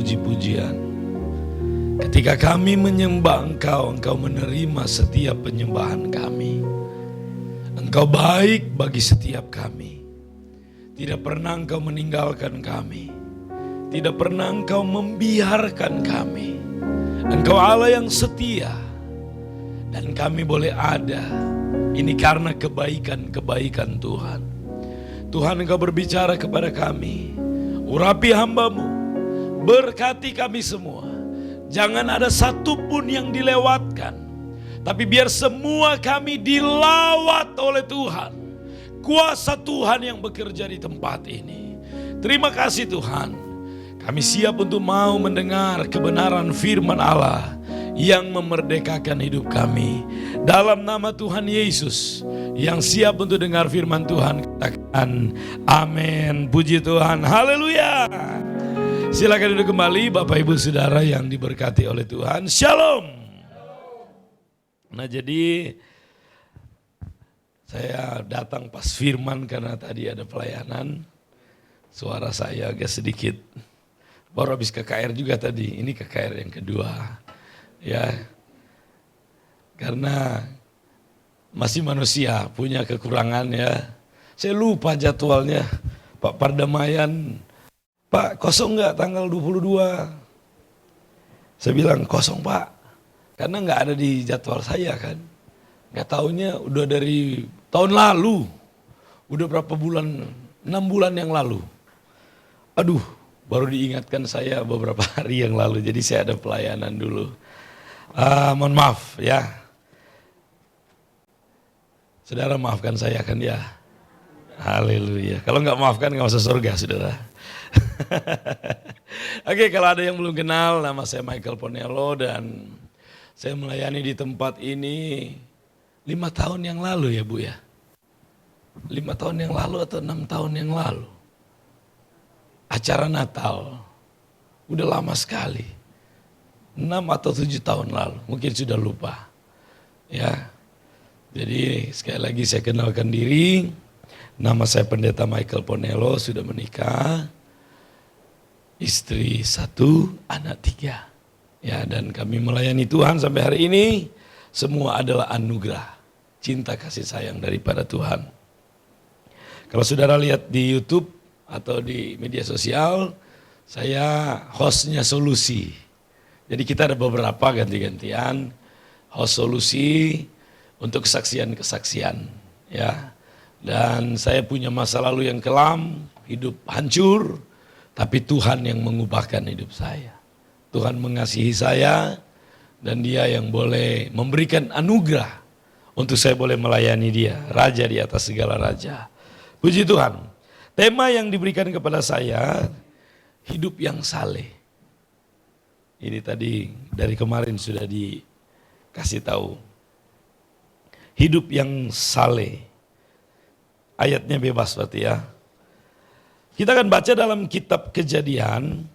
puji-pujian. Ketika kami menyembah Engkau, Engkau menerima setiap penyembahan kami. Engkau baik bagi setiap kami. Tidak pernah Engkau meninggalkan kami. Tidak pernah Engkau membiarkan kami. Engkau Allah yang setia. Dan kami boleh ada. Ini karena kebaikan-kebaikan Tuhan. Tuhan, Engkau berbicara kepada kami. Urapi hamba-Mu. Berkati kami semua. Jangan ada satupun yang dilewatkan. Tapi biar semua kami dilawat oleh Tuhan. Kuasa Tuhan yang bekerja di tempat ini. Terima kasih Tuhan. Kami siap untuk mau mendengar kebenaran firman Allah yang memerdekakan hidup kami. Dalam nama Tuhan Yesus, yang siap untuk dengar firman Tuhan, katakan amin. Puji Tuhan, haleluya. Silakan duduk kembali Bapak Ibu Saudara yang diberkati oleh Tuhan. Shalom. Nah, jadi saya datang pas firman karena tadi ada pelayanan. Suara saya agak sedikit. Baru habis KKR juga tadi. Ini KKR yang kedua. Ya. Karena masih manusia, punya kekurangan ya. Saya lupa jadwalnya. Pak Pardamaian, Pak kosong nggak tanggal 22? Saya bilang kosong Pak. Karena nggak ada di jadwal saya kan. Nggak taunya udah dari tahun lalu. Udah berapa bulan, 6 bulan yang lalu. Aduh, baru diingatkan saya beberapa hari yang lalu. Jadi saya ada pelayanan dulu. Mohon maaf ya. Saudara maafkan saya kan ya. Haleluya. Kalau nggak maafkan nggak masuk surga saudara. Oke, kalau ada yang belum kenal, nama saya Michael Ponello dan saya melayani di tempat ini 5 tahun yang lalu ya Bu ya. 5 tahun yang lalu atau 6 tahun yang lalu. Acara Natal. Udah lama sekali. 6 atau 7 tahun lalu. Mungkin sudah lupa. Ya. Jadi sekali lagi saya kenalkan diri. Nama saya Pendeta Michael Ponello, sudah menikah. Istri 1, anak 3. Ya, dan kami melayani Tuhan sampai hari ini. Semua adalah anugerah. Cinta kasih sayang daripada Tuhan. Kalau saudara lihat di YouTube atau di media sosial, saya hostnya Solusi. Jadi kita ada beberapa ganti-gantian host Solusi untuk kesaksian-kesaksian. Ya. Dan saya punya masa lalu yang kelam, hidup hancur, tapi Tuhan yang mengubahkan hidup saya. Tuhan mengasihi saya dan Dia yang boleh memberikan anugerah untuk saya boleh melayani Dia, Raja di atas segala raja. Puji Tuhan. Tema yang diberikan kepada saya, hidup yang saleh. Ini tadi dari kemarin sudah dikasih tahu. Hidup yang saleh. Ayatnya bebas berarti ya. Kita akan baca dalam kitab Kejadian.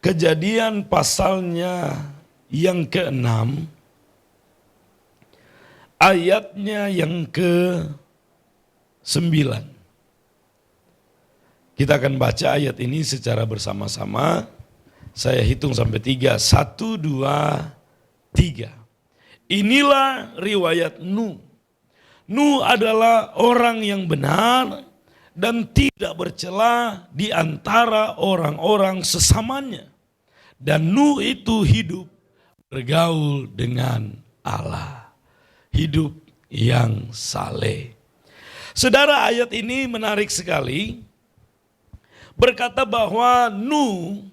Kejadian pasalnya yang ke-6. Ayatnya yang ke-9. Kita akan baca ayat ini secara bersama-sama. Saya hitung sampai 3. 1, 2, 3. Inilah riwayat Nuh. Nuh adalah orang yang benar dan tidak bercela di antara orang-orang sesamanya. Dan Nuh itu hidup bergaul dengan Allah. Hidup yang saleh. Saudara, ayat ini menarik sekali. Berkata bahwa Nuh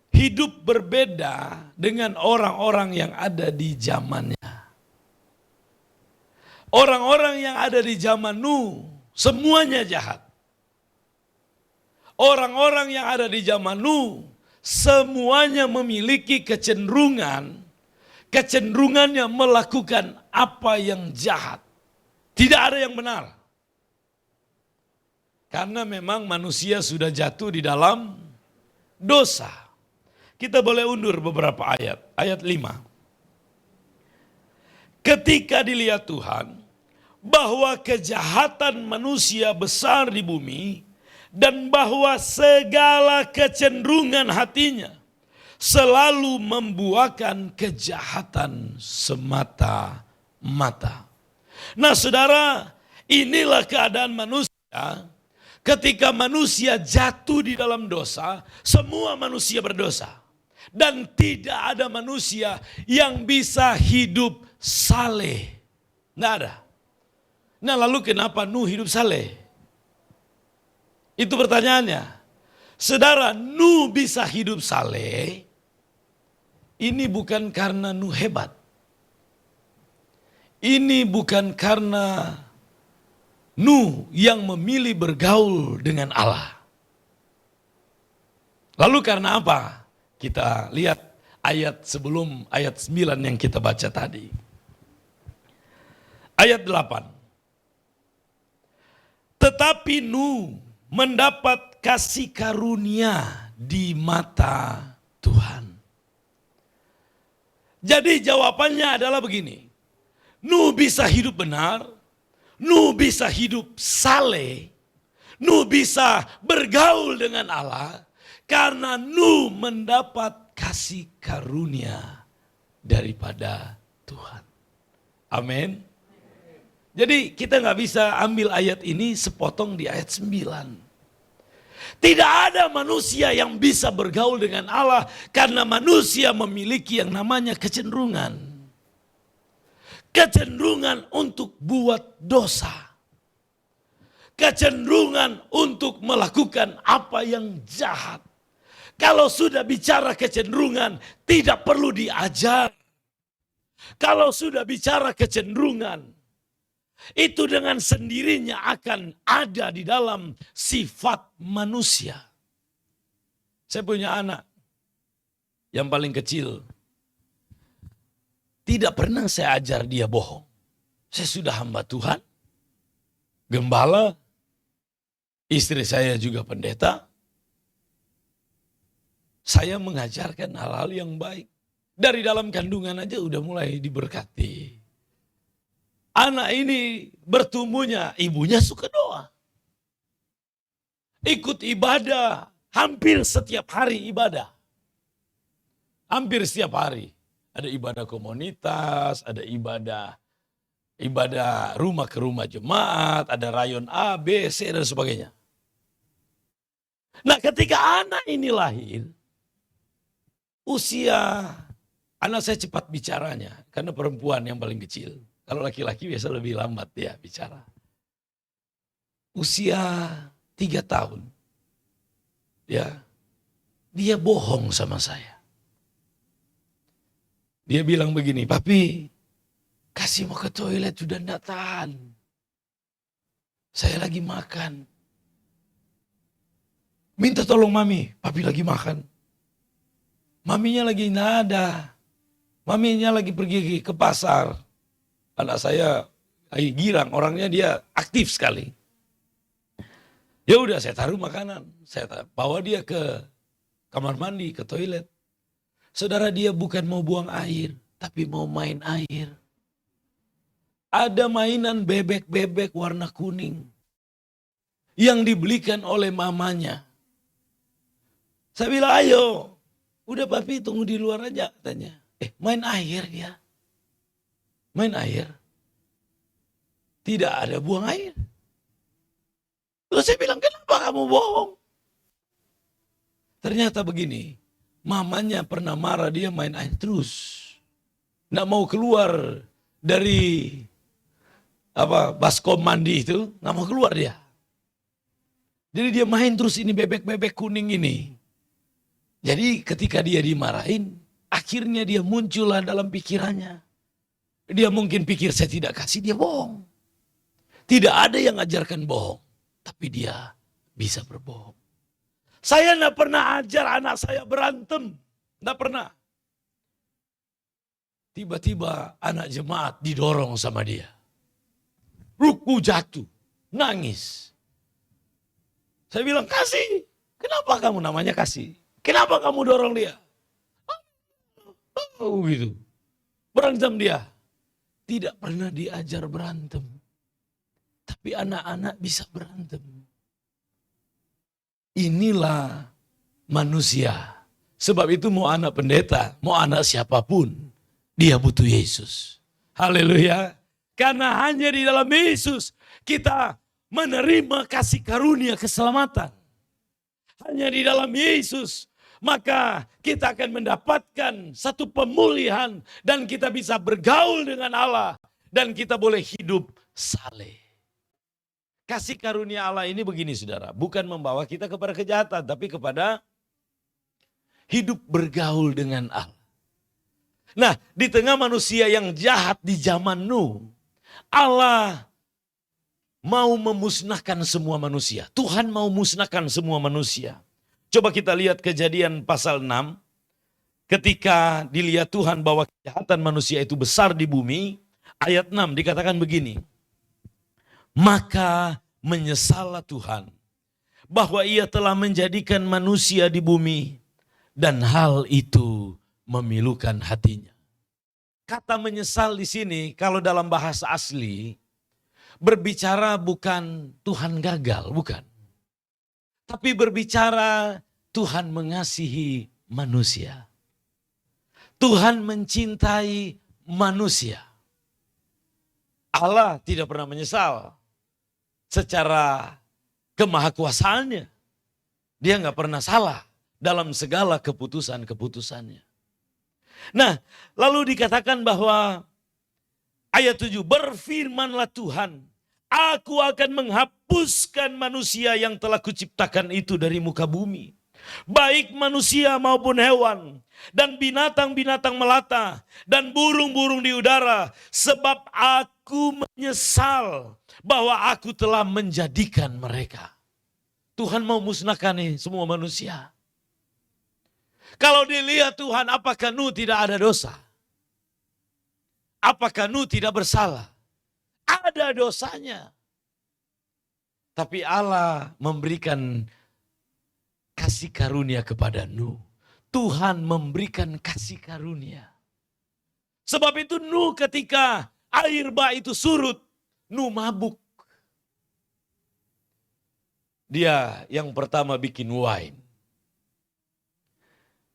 hidup berbeda dengan orang-orang yang ada di zamannya. Orang-orang yang ada di zaman Nuh semuanya jahat. Orang-orang yang ada di zaman Nuh semuanya memiliki kecenderungannya melakukan apa yang jahat. Tidak ada yang benar. Karena memang manusia sudah jatuh di dalam dosa. Kita boleh undur beberapa ayat. Ayat 5. Ketika dilihat Tuhan bahwa kejahatan manusia besar di bumi dan bahwa segala kecenderungan hatinya selalu membuahkan kejahatan semata-mata. Nah saudara, inilah keadaan manusia ketika manusia jatuh di dalam dosa. Semua manusia berdosa dan tidak ada manusia yang bisa hidup saleh. Nggak ada. Nah lalu kenapa Nuh hidup saleh? Itu pertanyaannya. Saudara, Nuh bisa hidup saleh, ini bukan karena Nuh hebat. Ini bukan karena Nuh yang memilih bergaul dengan Allah. Lalu karena apa? Kita lihat ayat sebelum ayat 9 yang kita baca tadi. Ayat 8. Tetapi Nuh mendapat kasih karunia di mata Tuhan. Jadi jawabannya adalah begini. Nuh bisa hidup benar, Nuh bisa hidup saleh, Nuh bisa bergaul dengan Allah karena Nuh mendapat kasih karunia daripada Tuhan. Amin. Jadi kita nggak bisa ambil ayat ini sepotong di ayat 9. Tidak ada manusia yang bisa bergaul dengan Allah karena manusia memiliki yang namanya kecenderungan. Kecenderungan untuk buat dosa. Kecenderungan untuk melakukan apa yang jahat. Kalau sudah bicara kecenderungan, tidak perlu diajar. Kalau sudah bicara kecenderungan, itu dengan sendirinya akan ada di dalam sifat manusia. Saya punya anak yang paling kecil. Tidak pernah saya ajar dia bohong. Saya sudah hamba Tuhan, gembala, istri saya juga pendeta. Saya mengajarkan hal-hal yang baik. Dari dalam kandungan aja udah mulai diberkati. Anak ini bertumbuhnya, ibunya suka doa. Ikut ibadah, hampir setiap hari ibadah. Hampir setiap hari. Ada ibadah komunitas, ada ibadah rumah ke rumah jemaat, ada rayon A, B, C, dan sebagainya. Nah ketika anak ini lahir, usia, anak saya cepat bicaranya, karena perempuan yang paling kecil. Kalau laki-laki biasa lebih lambat ya bicara. Usia 3 tahun. Ya. Dia bohong sama saya. Dia bilang begini, "Papi, kasih mau ke toilet sudah enggak tahan. Saya lagi makan. Minta tolong mami, papi lagi makan." Maminya lagi nada. Maminya lagi pergi ke pasar. Anak saya lagi girang, orangnya dia aktif sekali. Ya udah saya taruh makanan, saya bawa dia ke kamar mandi, ke toilet. Saudara, dia bukan mau buang air, tapi mau main air. Ada mainan bebek-bebek warna kuning yang dibelikan oleh mamanya. Saya bilang, "Ayo, udah papi tunggu di luar aja," katanya. Main air dia. Main air. Tidak ada buang air. Terus saya bilang, "Kenapa kamu bohong?" Ternyata begini, mamanya pernah marah dia main air terus. Nggak mau keluar dari baskom mandi itu, nggak mau keluar dia. Jadi dia main terus ini bebek-bebek kuning ini. Jadi ketika dia dimarahin, akhirnya dia muncullah dalam pikirannya. Dia mungkin pikir saya tidak kasih, dia bohong. Tidak ada yang ajarkan bohong, tapi dia bisa berbohong. Saya tidak pernah ajar anak saya berantem, tidak pernah. Tiba-tiba anak jemaat didorong sama dia. Ruku jatuh, nangis. Saya bilang, "Kasih, kenapa kamu namanya kasih? Kenapa kamu dorong dia?" Oh gitu, berantem dia. Tidak pernah diajar berantem. Tapi anak-anak bisa berantem. inilah manusia. Sebab itu mau anak pendeta, mau anak siapapun, dia butuh Yesus. Haleluya. Karena hanya di dalam Yesus kita menerima kasih karunia keselamatan. Hanya di dalam Yesus maka kita akan mendapatkan satu pemulihan dan kita bisa bergaul dengan Allah dan kita boleh hidup saleh. Kasih karunia Allah ini begini saudara, bukan membawa kita kepada kejahatan tapi kepada hidup bergaul dengan Allah. Nah, di tengah manusia yang jahat di zaman Nuh, Allah mau memusnahkan semua manusia. Tuhan mau musnahkan semua manusia. Coba kita lihat Kejadian pasal 6. Ketika dilihat Tuhan bahwa kejahatan manusia itu besar di bumi. Ayat 6 dikatakan begini. Maka menyesallah Tuhan bahwa ia telah menjadikan manusia di bumi. Dan hal itu memilukan hatinya. Kata menyesal di sini kalau dalam bahasa asli. Berbicara bukan Tuhan gagal, bukan. Tapi berbicara Tuhan mengasihi manusia. Tuhan mencintai manusia. Allah tidak pernah menyesal secara kemahakuasaannya. Dia nggak pernah salah dalam segala keputusan-keputusannya. Nah, lalu dikatakan bahwa ayat 7, berfirmanlah Tuhan, aku akan menghapuskan manusia yang telah kuciptakan itu dari muka bumi. Baik manusia maupun hewan, dan binatang-binatang melata, dan burung-burung di udara. Sebab aku menyesal bahwa aku telah menjadikan mereka. Tuhan mau musnahkan nih semua manusia. Kalau dilihat Tuhan, apakah Nuh tidak ada dosa? Apakah Nuh tidak bersalah? Ada dosanya. Tapi Allah memberikan kasih karunia kepada Nuh. Tuhan memberikan kasih karunia. Sebab itu Nuh ketika air bah itu surut, Nuh mabuk. Dia yang pertama bikin wine.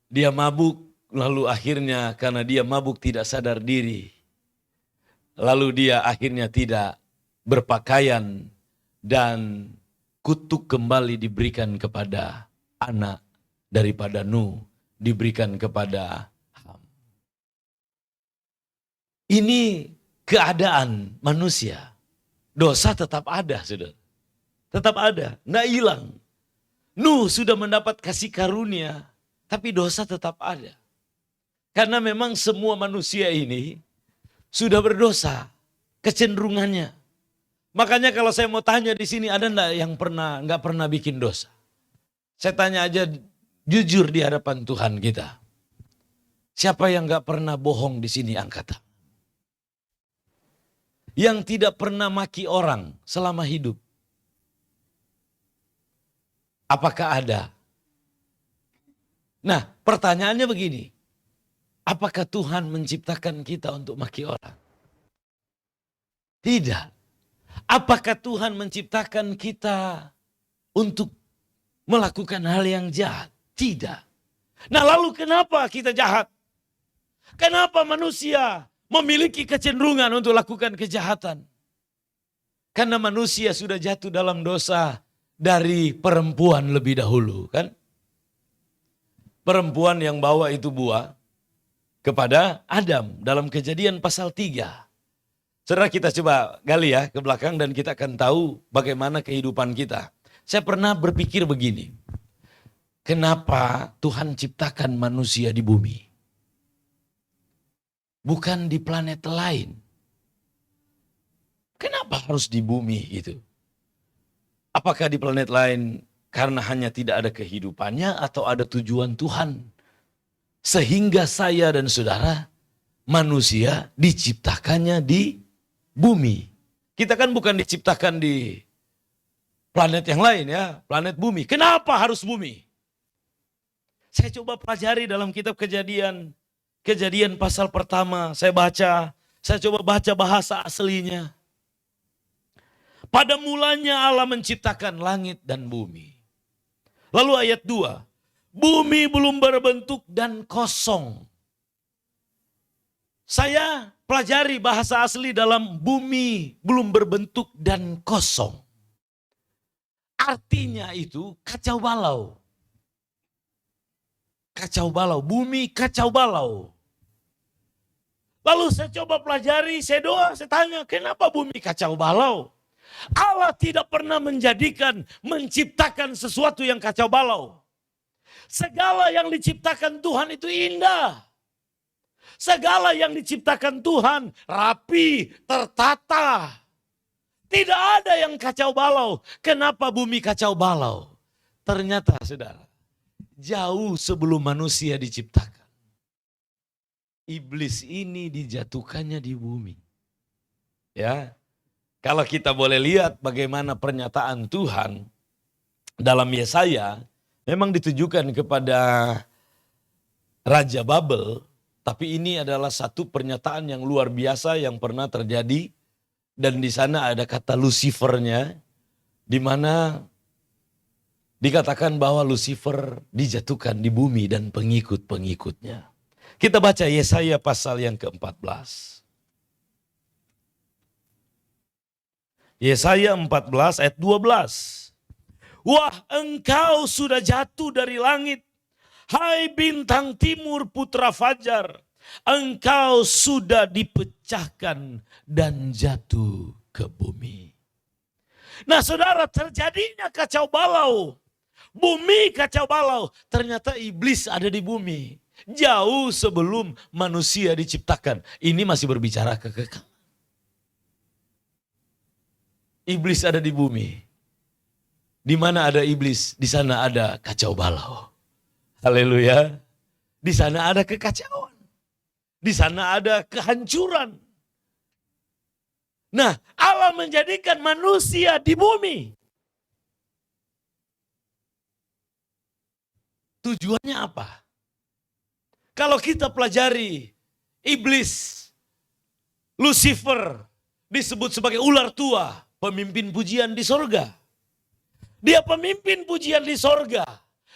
Dia mabuk, lalu akhirnya karena dia mabuk tidak sadar diri. Lalu dia akhirnya tidak berpakaian dan kutuk kembali diberikan kepada anak daripada Nuh, diberikan kepada Ham. Ini keadaan manusia. Dosa tetap ada, saudara. Tetap ada, nggak hilang. Nuh sudah mendapat kasih karunia, tapi dosa tetap ada. Karena memang semua manusia ini sudah berdosa, kecenderungannya. Makanya kalau saya mau tanya di sini, ada enggak yang nggak pernah bikin dosa? Saya tanya aja jujur di hadapan Tuhan kita. Siapa yang nggak pernah bohong di sini, angkat tangan. Yang tidak pernah maki orang selama hidup. Apakah ada? Nah, pertanyaannya begini. Apakah Tuhan menciptakan kita untuk maki orang? Tidak. Apakah Tuhan menciptakan kita untuk melakukan hal yang jahat? Tidak. Nah, lalu kenapa kita jahat? Kenapa manusia memiliki kecenderungan untuk lakukan kejahatan? Karena manusia sudah jatuh dalam dosa dari perempuan lebih dahulu, kan? Perempuan yang bawa itu buah kepada Adam dalam Kejadian pasal 3. Saudara, kita coba gali ya ke belakang dan kita akan tahu bagaimana kehidupan kita. Saya pernah berpikir begini. Kenapa Tuhan ciptakan manusia di bumi? Bukan di planet lain. Kenapa harus di bumi gitu? Apakah di planet lain karena hanya tidak ada kehidupannya atau ada tujuan Tuhan? Sehingga saya dan saudara, manusia diciptakannya di bumi. Kita kan bukan diciptakan di planet yang lain ya, planet bumi. Kenapa harus bumi? Saya coba pelajari dalam kitab Kejadian pasal pertama, saya coba baca bahasa aslinya. Pada mulanya Allah menciptakan langit dan bumi. Lalu ayat 2. Bumi belum berbentuk dan kosong. Saya pelajari bahasa asli dalam bumi belum berbentuk dan kosong. Artinya itu kacau balau. Kacau balau, bumi kacau balau. Lalu saya coba pelajari, saya doa, saya tanya, kenapa bumi kacau balau? Allah tidak pernah menciptakan sesuatu yang kacau balau. Segala yang diciptakan Tuhan itu indah. Segala yang diciptakan Tuhan rapi, tertata. Tidak ada yang kacau balau. Kenapa bumi kacau balau? Ternyata saudara, jauh sebelum manusia diciptakan, iblis ini dijatuhkannya di bumi. Ya. Kalau kita boleh lihat bagaimana pernyataan Tuhan dalam Yesaya, memang ditujukan kepada Raja Babel, tapi ini adalah satu pernyataan yang luar biasa yang pernah terjadi, dan di sana ada kata Lucifernya, di mana dikatakan bahwa Lucifer dijatuhkan di bumi dan pengikut-pengikutnya. Kita baca Yesaya pasal yang ke-14. Yesaya 14 ayat 12. Wah, engkau sudah jatuh dari langit, hai bintang timur putra fajar. Engkau sudah dipecahkan dan jatuh ke bumi. Nah saudara, terjadinya kacau balau. Bumi kacau balau. Ternyata iblis ada di bumi. Jauh sebelum manusia diciptakan. Ini masih berbicara kekekalan. Iblis ada di bumi. Di mana ada iblis, di sana ada kacau balau. Haleluya. Di sana ada kekacauan. Di sana ada kehancuran. Nah, Allah menjadikan manusia di bumi. Tujuannya apa? Kalau kita pelajari, iblis, Lucifer disebut sebagai ular tua. Pemimpin pujian di sorga. Dia pemimpin pujian di sorga.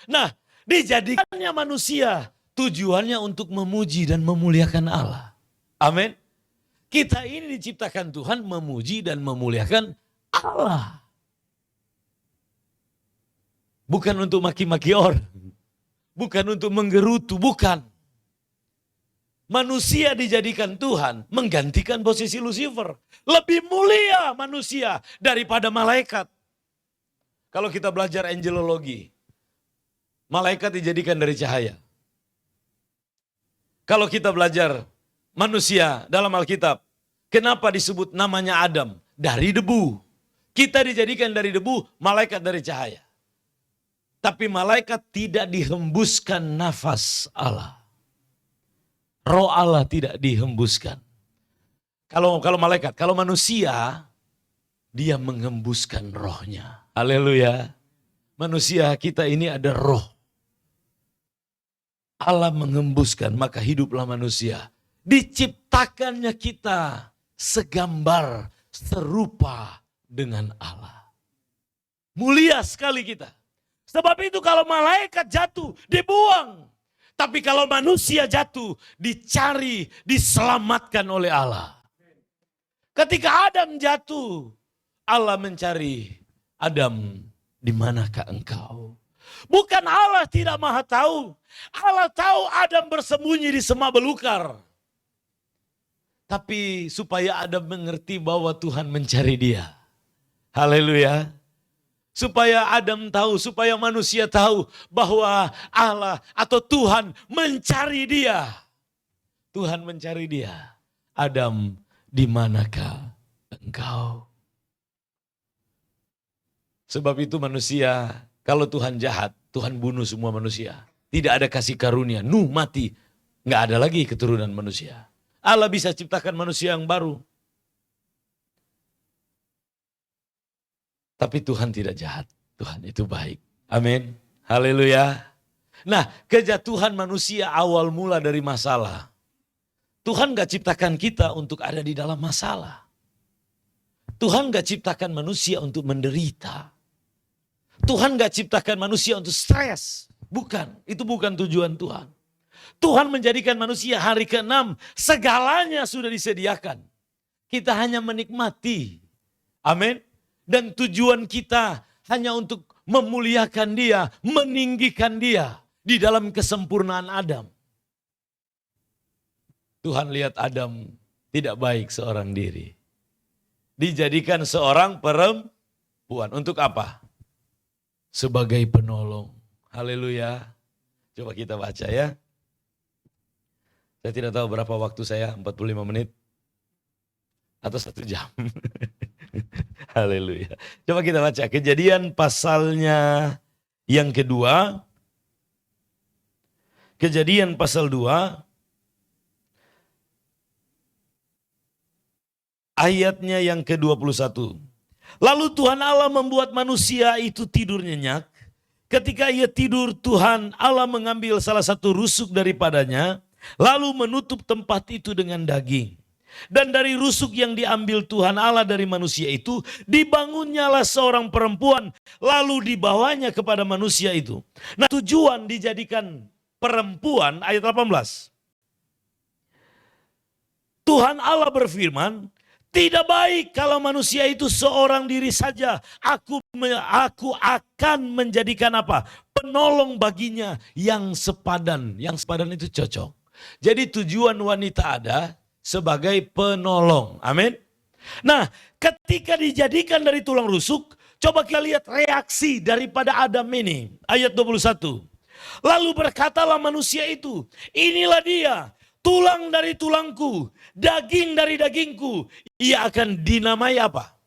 Nah, dijadikannya manusia. Tujuannya untuk memuji dan memuliakan Allah. Amin. Kita ini diciptakan Tuhan memuji dan memuliakan Allah. Bukan untuk maki-maki orang. Bukan untuk menggerutu, bukan. Manusia dijadikan Tuhan menggantikan posisi Lucifer. Lebih mulia manusia daripada malaikat. Kalau kita belajar angelologi, malaikat dijadikan dari cahaya. Kalau kita belajar manusia dalam Alkitab, kenapa disebut namanya Adam? Dari debu. Kita dijadikan dari debu, malaikat dari cahaya. Tapi malaikat tidak dihembuskan nafas Allah. Roh Allah tidak dihembuskan. Kalau malaikat, kalau manusia, dia menghembuskan rohnya. Haleluya. Manusia kita ini ada roh. Allah menghembuskan, maka hiduplah manusia. Diciptakannya kita segambar, serupa dengan Allah. Mulia sekali kita. Sebab itu kalau malaikat jatuh, dibuang. Tapi kalau manusia jatuh, dicari, diselamatkan oleh Allah. Ketika Adam jatuh, Allah mencari, Adam, di manakah engkau? Bukan Allah tidak maha tahu. Allah tahu Adam bersembunyi di semak belukar. Tapi supaya Adam mengerti bahwa Tuhan mencari dia. Haleluya. Supaya Adam tahu, supaya manusia tahu bahwa Allah atau Tuhan mencari dia. Tuhan mencari dia. Adam, di manakah engkau? Sebab itu manusia, kalau Tuhan jahat, Tuhan bunuh semua manusia. Tidak ada kasih karunia, Nuh mati. Nggak ada lagi keturunan manusia. Allah bisa ciptakan manusia yang baru. Tapi Tuhan tidak jahat. Tuhan itu baik. Amin. Haleluya. Nah, kejatuhan manusia awal mula dari masalah. Tuhan gak ciptakan kita untuk ada di dalam masalah. Tuhan gak ciptakan manusia untuk menderita. Tuhan gak ciptakan manusia untuk stres. Bukan, itu bukan tujuan Tuhan. Tuhan menjadikan manusia hari ke-6, segalanya sudah disediakan. Kita hanya menikmati. Amin. Dan tujuan kita hanya untuk memuliakan Dia, meninggikan Dia di dalam kesempurnaan Adam. Tuhan lihat Adam tidak baik seorang diri. Dijadikan seorang perempuan. Untuk apa? Sebagai penolong. Haleluya. Coba kita baca ya. Saya tidak tahu berapa waktu saya, 45 menit. Atau 1 jam. Haleluya. Coba kita baca Kejadian pasalnya yang kedua. Kejadian pasal 2. Ayatnya yang ke-21. Lalu Tuhan Allah membuat manusia itu tidur nyenyak. Ketika ia tidur, Tuhan Allah mengambil salah satu rusuk daripadanya, lalu menutup tempat itu dengan daging. Dan dari rusuk yang diambil Tuhan Allah dari manusia itu, dibangunnyalah seorang perempuan, lalu dibawanya kepada manusia itu. Nah, tujuan dijadikan perempuan, ayat 18. Tuhan Allah berfirman, tidak baik kalau manusia itu seorang diri saja. Aku akan menjadikan apa? Penolong baginya yang sepadan. Yang sepadan itu cocok. Jadi tujuan wanita ada sebagai penolong. Amin. Nah, ketika dijadikan dari tulang rusuk, coba kita lihat reaksi daripada Adam ini. Ayat 21. Lalu berkatalah manusia itu, inilah dia, tulang dari tulangku, daging dari dagingku. Ia akan dinamai apa?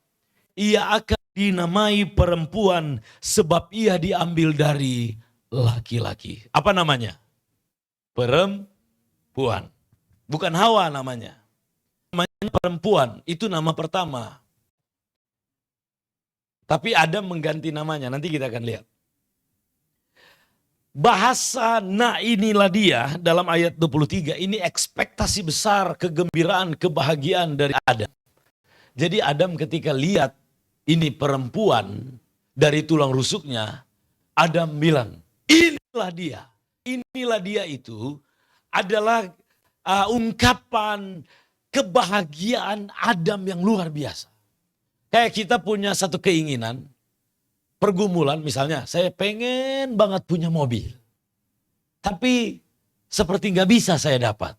Ia akan dinamai perempuan sebab ia diambil dari laki-laki. Apa namanya? Perempuan. Bukan Hawa namanya. Namanya perempuan, itu nama pertama. Tapi Adam mengganti namanya, nanti kita akan lihat. Bahasa nah inilah dia dalam ayat 23 ini ekspektasi besar, kegembiraan, kebahagiaan dari Adam. Jadi Adam ketika lihat ini perempuan dari tulang rusuknya, Adam bilang, inilah dia. Inilah dia itu adalah ungkapan kebahagiaan Adam yang luar biasa. Kayak kita punya satu keinginan, pergumulan misalnya, saya pengen banget punya mobil. Tapi seperti nggak bisa saya dapat.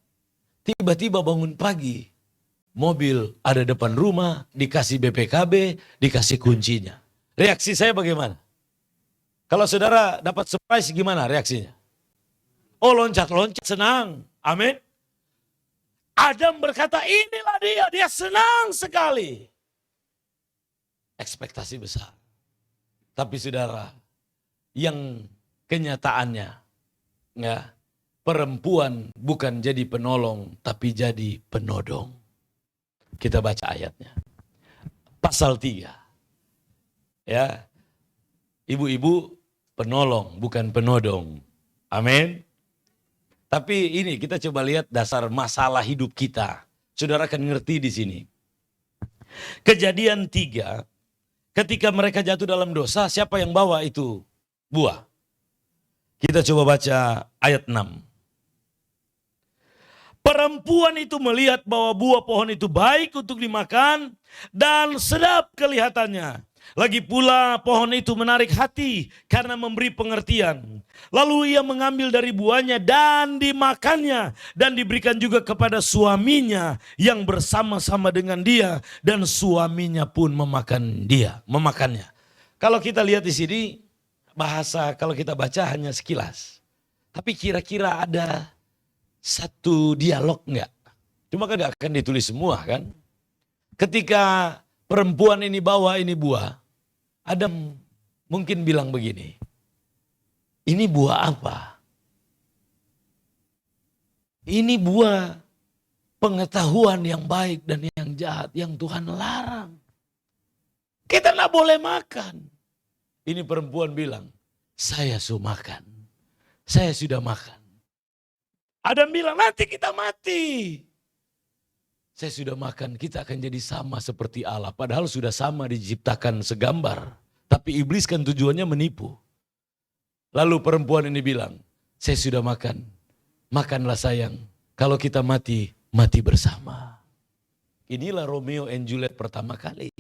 Tiba-tiba bangun pagi, mobil ada depan rumah, dikasih BPKB, dikasih kuncinya. Reaksi saya bagaimana? Kalau saudara dapat surprise gimana reaksinya? Oh, loncat-loncat senang. Amin. Adam berkata, inilah dia senang sekali. Ekspektasi besar. Tapi saudara, yang kenyataannya, ya, perempuan bukan jadi penolong, tapi jadi penodong. Kita baca ayatnya. Pasal 3. Ya, ibu-ibu penolong, bukan penodong. Amin. Tapi ini kita coba lihat dasar masalah hidup kita. Saudara akan ngerti di sini. Kejadian 3. Ketika mereka jatuh dalam dosa, siapa yang bawa itu buah? Kita coba baca ayat 6. Perempuan itu melihat bahwa buah pohon itu baik untuk dimakan dan sedap kelihatannya. Lagi pula pohon itu menarik hati karena memberi pengertian. Lalu ia mengambil dari buahnya dan dimakannya. Dan diberikan juga kepada suaminya yang bersama-sama dengan dia. Dan suaminya pun memakannya. Kalau kita lihat di sini, bahasa kalau kita baca hanya sekilas. Tapi kira-kira ada satu dialog enggak? Cuma kan enggak akan ditulis semua kan? Ketika perempuan ini bawa ini buah, Adam mungkin bilang begini, ini buah apa? Ini buah pengetahuan yang baik dan yang jahat yang Tuhan larang. Kita tidak boleh makan. Ini perempuan bilang, saya sudah makan. Saya sudah makan. Adam bilang, nanti kita mati. Saya sudah makan, kita akan jadi sama seperti Allah. Padahal sudah sama diciptakan segambar. Tapi Tapi iblis kan tujuannya menipu. Lalu perempuan ini bilang, saya sudah makan, makanlah sayang. Kalau kita mati, mati bersama. Inilah Romeo and Juliet pertama kali.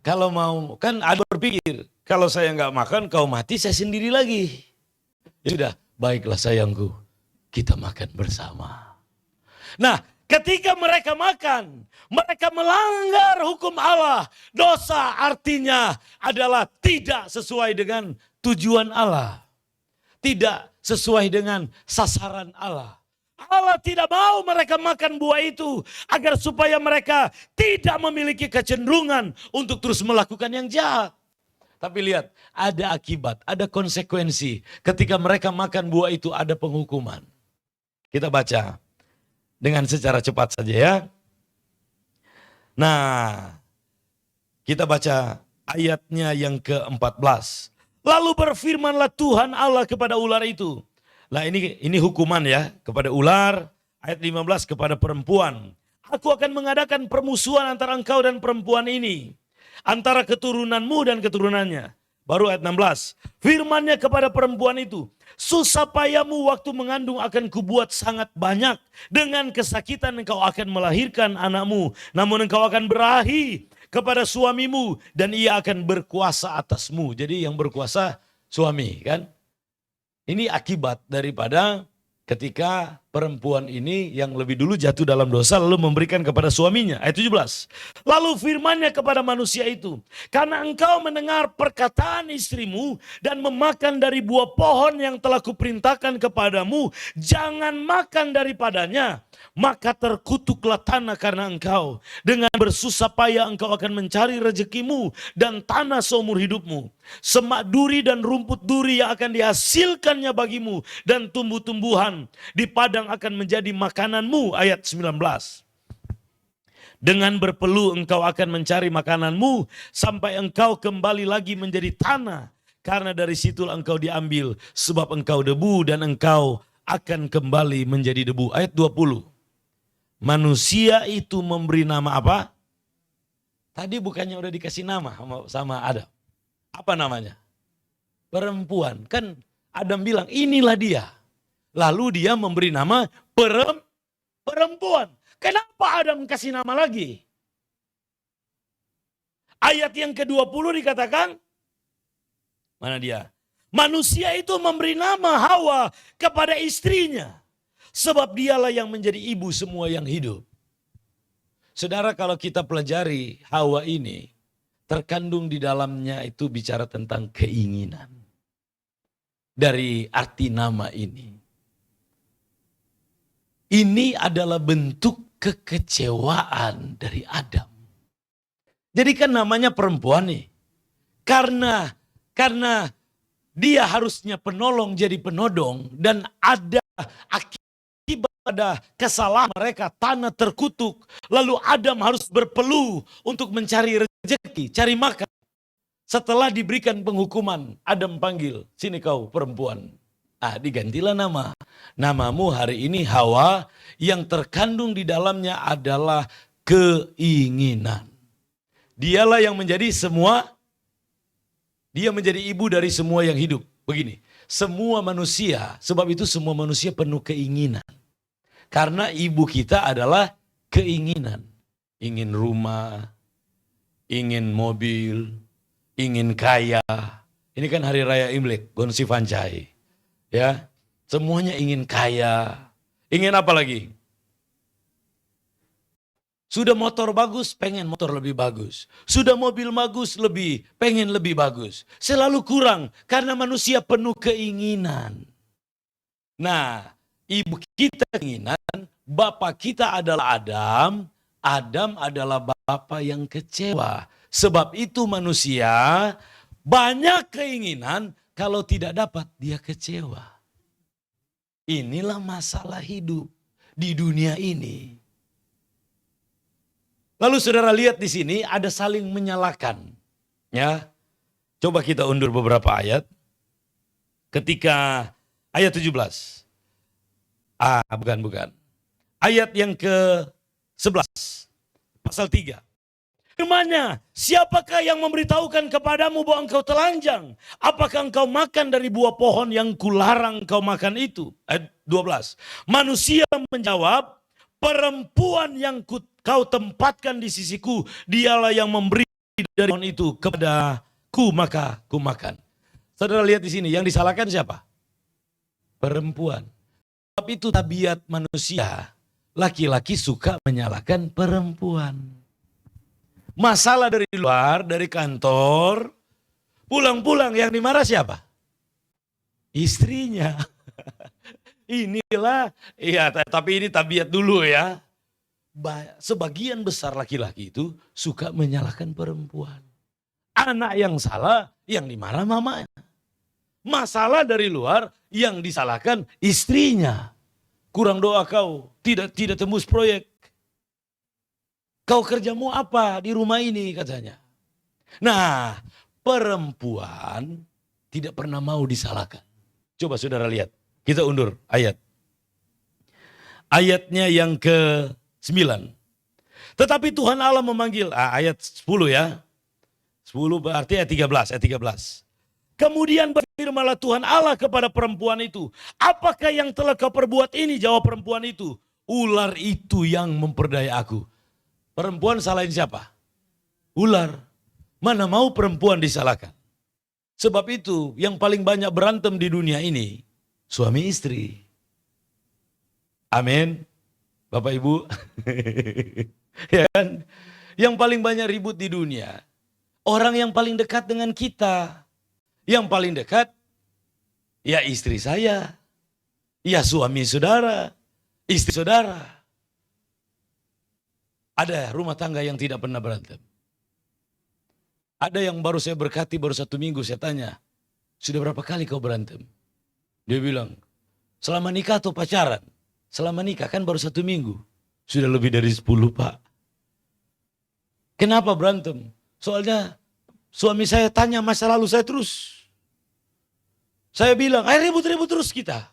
Kalau mau, kan ada berpikir, kalau saya nggak makan, kau mati, saya sendiri lagi. Ya sudah, baiklah sayangku, kita makan bersama. Nah, ketika mereka makan, mereka melanggar hukum Allah. Dosa artinya adalah tidak sesuai dengan tujuan Allah. Tidak sesuai dengan sasaran Allah. Allah tidak mau mereka makan buah itu agar supaya mereka tidak memiliki kecenderungan untuk terus melakukan yang jahat. Tapi lihat, ada akibat, ada konsekuensi. Ketika mereka makan buah itu ada penghukuman. Kita baca dengan secara cepat saja ya. Nah, kita baca ayatnya yang ke-14. Lalu berfirmanlah Tuhan Allah kepada ular itu. Nah ini hukuman ya kepada ular. Ayat 15 kepada perempuan. Aku akan mengadakan permusuhan antara engkau dan perempuan ini. Antara keturunanmu dan keturunannya. Baru ayat 16. Firmannya kepada perempuan itu. Susah payahmu waktu mengandung akan kubuat sangat banyak. Dengan kesakitan engkau akan melahirkan anakmu. Namun engkau akan berahi kepada suamimu. Dan ia akan berkuasa atasmu. Jadi yang berkuasa suami kan. Ini akibat daripada ketika perempuan ini yang lebih dulu jatuh dalam dosa lalu memberikan kepada suaminya. Ayat 17. Lalu firmannya kepada manusia itu. Karena engkau mendengar perkataan istrimu dan memakan dari buah pohon yang telah kuperintahkan kepadamu. Jangan makan daripadanya. Maka terkutuklah tanah karena engkau. Dengan bersusah payah engkau akan mencari rezekimu dan tanah seumur hidupmu. Semak duri dan rumput duri yang akan dihasilkannya bagimu. Dan tumbuh-tumbuhan di padang akan menjadi makananmu. Ayat 19. Dengan berpeluh engkau akan mencari makananmu sampai engkau kembali lagi menjadi tanah. Karena dari situlah engkau diambil sebab engkau debu dan engkau akan kembali menjadi debu. Ayat 20. Manusia itu memberi nama apa? Tadi bukannya udah dikasih nama sama Adam. Apa namanya? Perempuan. Kan Adam bilang inilah dia. Lalu dia memberi nama perempuan. Kenapa Adam kasih nama lagi? Ayat yang ke-20 dikatakan, mana dia? Manusia itu memberi nama Hawa kepada istrinya. Sebab dialah yang menjadi ibu semua yang hidup. Saudara, kalau kita pelajari Hawa ini, terkandung di dalamnya itu bicara tentang keinginan. Dari arti nama ini. Ini adalah bentuk kekecewaan dari Adam. Jadi kan namanya perempuan nih. Karena dia harusnya penolong jadi penodong dan ada akibat pada kesalahan mereka, tanah terkutuk. Lalu Adam harus berpeluh untuk mencari rezeki, cari makan. Setelah diberikan penghukuman, Adam panggil, sini kau perempuan. Digantilah nama. Namamu hari ini Hawa, yang terkandung di dalamnya adalah keinginan. Dialah yang menjadi semua, dia menjadi ibu dari semua yang hidup. Begini, semua manusia, sebab itu semua manusia penuh keinginan. Karena ibu kita adalah keinginan. Ingin rumah, ingin mobil, ingin kaya. Ini kan hari raya Imlek, Gonsi Fancai. Ya, semuanya ingin kaya. Ingin apa lagi? Sudah motor bagus, pengen motor lebih bagus. Sudah mobil bagus, pengen lebih bagus. Selalu kurang karena manusia penuh keinginan. Nah, ibu kita keinginan, bapak kita adalah Adam. Adam adalah bapak yang kecewa. Sebab itu manusia banyak keinginan, kalau tidak dapat dia kecewa. Inilah masalah hidup di dunia ini. Lalu saudara lihat di sini ada saling menyalahkan. Ya, coba kita undur beberapa ayat. Ketika ayat 17. Bukan. Ayat yang ke-11. Pasal 3. Firman-Nya, siapakah yang memberitahukan kepadamu bahwa engkau telanjang? Apakah engkau makan dari buah pohon yang kularang engkau makan itu? Ayat 12. Manusia menjawab, perempuan yang kau tempatkan di sisiku, dialah yang memberi dari pohon itu kepadaku, maka ku makan. Saudara lihat di sini, yang disalahkan siapa? Perempuan. Sebab itu tabiat manusia, laki-laki suka menyalahkan perempuan. Masalah dari luar, dari kantor, pulang-pulang yang dimarah siapa? Istrinya. Inilah, iya, tapi ini tabiat dulu ya. Sebagian besar laki-laki itu suka menyalahkan perempuan. Anak yang salah, yang dimarah mamanya. Masalah dari luar, yang disalahkan istrinya. Kurang doa kau, tidak tembus proyek. Kau kerjamu apa di rumah ini katanya. Nah, perempuan tidak pernah mau disalahkan. Coba saudara lihat, kita undur ayat. Ayatnya yang ke-9. Tetapi Tuhan Allah memanggil, ayat 10 ya. 10 berarti ayat 13, ayat 13. Kemudian berfirmanlah Tuhan Allah kepada perempuan itu. Apakah yang telah kau perbuat ini? Jawab perempuan itu. Ular itu yang memperdaya aku. Perempuan salahin siapa? Ular. Mana mau perempuan disalahkan? Sebab itu yang paling banyak berantem di dunia ini, suami istri. Amin. Bapak Ibu. Ya kan? Yang paling banyak ribut di dunia, orang yang paling dekat dengan kita. Yang paling dekat, ya istri saya, ya suami saudara, istri saudara. Ada rumah tangga yang tidak pernah berantem. Ada yang baru saya berkati baru 1 minggu, saya tanya, sudah berapa kali kau berantem? Dia bilang, selama nikah atau pacaran? Selama nikah kan baru 1 minggu. Sudah lebih dari 10 Pak. Kenapa berantem? Soalnya suami saya tanya masa lalu saya terus. Saya bilang, ayo ribut-ribut terus kita.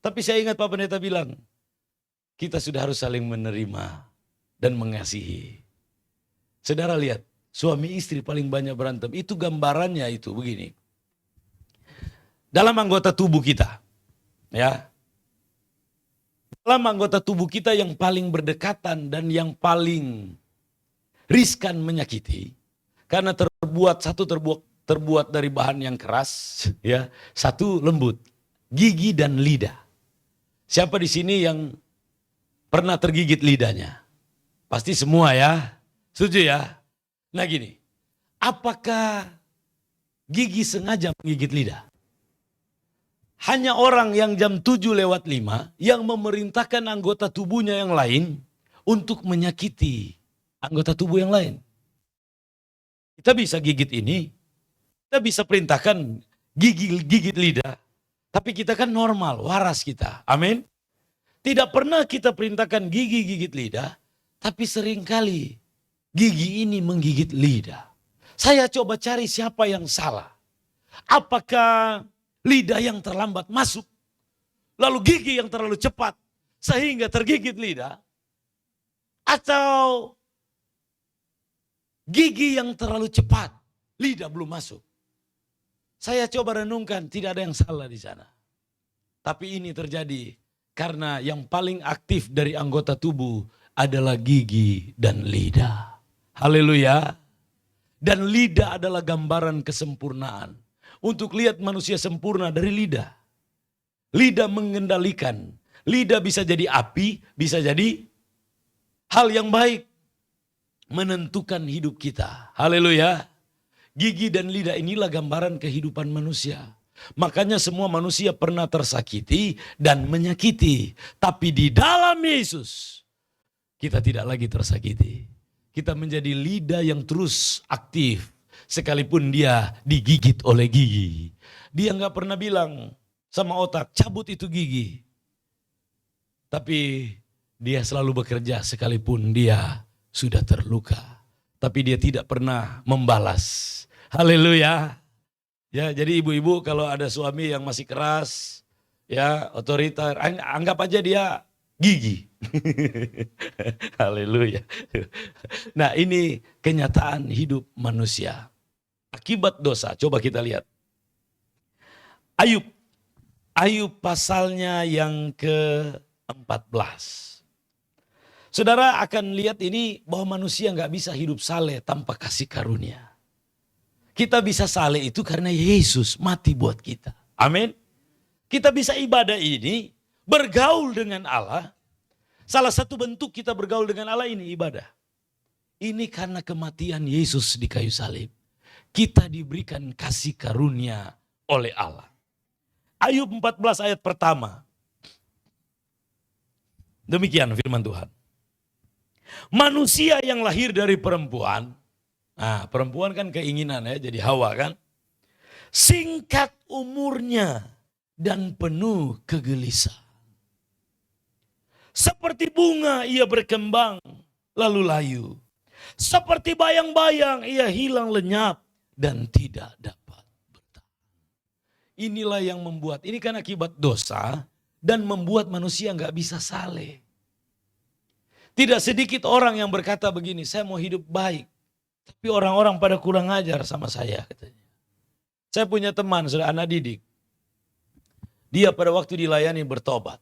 Tapi saya ingat Pak Pendeta bilang, kita sudah harus saling menerima dan mengasihi. Saudara lihat, suami istri paling banyak berantem. Itu gambarannya itu begini. Dalam anggota tubuh kita, ya. Dalam anggota tubuh kita yang paling berdekatan dan yang paling riskan menyakiti, karena terbuat dari bahan yang keras, ya. Satu lembut, gigi dan lidah. Siapa di sini yang pernah tergigit lidahnya? Pasti semua ya, setuju ya? Nah gini, apakah gigi sengaja menggigit lidah? Hanya orang yang jam 7:05 yang memerintahkan anggota tubuhnya yang lain untuk menyakiti anggota tubuh yang lain. Kita bisa gigit ini, kita bisa perintahkan gigit lidah, tapi kita kan normal, waras kita, amin. Tidak pernah kita perintahkan gigit lidah, tapi seringkali gigi ini menggigit lidah. Saya coba cari siapa yang salah. Apakah lidah yang terlambat masuk, lalu gigi yang terlalu cepat sehingga tergigit lidah, atau gigi yang terlalu cepat, lidah belum masuk? Saya coba renungkan, tidak ada yang salah di sana. Tapi ini terjadi karena yang paling aktif dari anggota tubuh adalah gigi dan lidah. Haleluya. Dan lidah adalah gambaran kesempurnaan. Untuk lihat manusia sempurna dari lidah. Lidah mengendalikan. Lidah bisa jadi api, bisa jadi hal yang baik. Menentukan hidup kita. Haleluya. Gigi dan lidah inilah gambaran kehidupan manusia. Makanya semua manusia pernah tersakiti dan menyakiti. Tapi di dalam Yesus, kita tidak lagi tersakiti. Kita menjadi lidah yang terus aktif. Sekalipun dia digigit oleh gigi. Dia nggak pernah bilang sama otak, cabut itu gigi. Tapi dia selalu bekerja sekalipun dia sudah terluka. Tapi dia tidak pernah membalas. Haleluya. Ya, jadi ibu-ibu kalau ada suami yang masih keras, ya, otoriter, anggap aja dia gigi. Haleluya. Nah, ini kenyataan hidup manusia. Akibat dosa, coba kita lihat. Ayub. Ayub pasalnya yang ke-14. Saudara akan lihat ini bahwa manusia nggak bisa hidup saleh tanpa kasih karunia. Kita bisa saleh itu karena Yesus mati buat kita. Amin. Kita bisa ibadah ini, bergaul dengan Allah. Salah satu bentuk kita bergaul dengan Allah ini ibadah. Ini karena kematian Yesus di kayu salib. Kita diberikan kasih karunia oleh Allah. Ayub 14 ayat pertama. Demikian firman Tuhan. Manusia yang lahir dari perempuan. Nah, perempuan kan keinginan ya, jadi Hawa kan. Singkat umurnya dan penuh kegelisahan. Seperti bunga ia berkembang lalu layu. Seperti bayang-bayang ia hilang lenyap dan tidak dapat bertahan. Inilah yang membuat, ini kan akibat dosa dan membuat manusia nggak bisa saleh. Tidak sedikit orang yang berkata begini, saya mau hidup baik. Tapi orang-orang pada kurang ajar sama saya katanya. Saya punya teman, sudah anak didik. Dia pada waktu dilayani bertobat.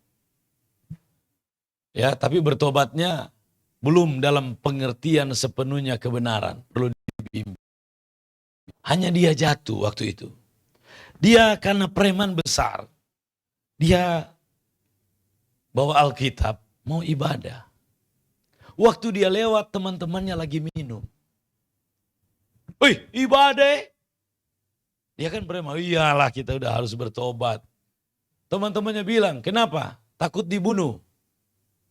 Ya, tapi bertobatnya belum dalam pengertian sepenuhnya kebenaran. Perlu dibimbing. Hanya dia jatuh waktu itu. Dia karena preman besar. Dia bawa Alkitab, mau ibadah. Waktu dia lewat teman-temannya lagi minum. Wih, ibadah. Dia kan preman, iyalah kita udah harus bertobat. Teman-temannya bilang, kenapa? Takut dibunuh.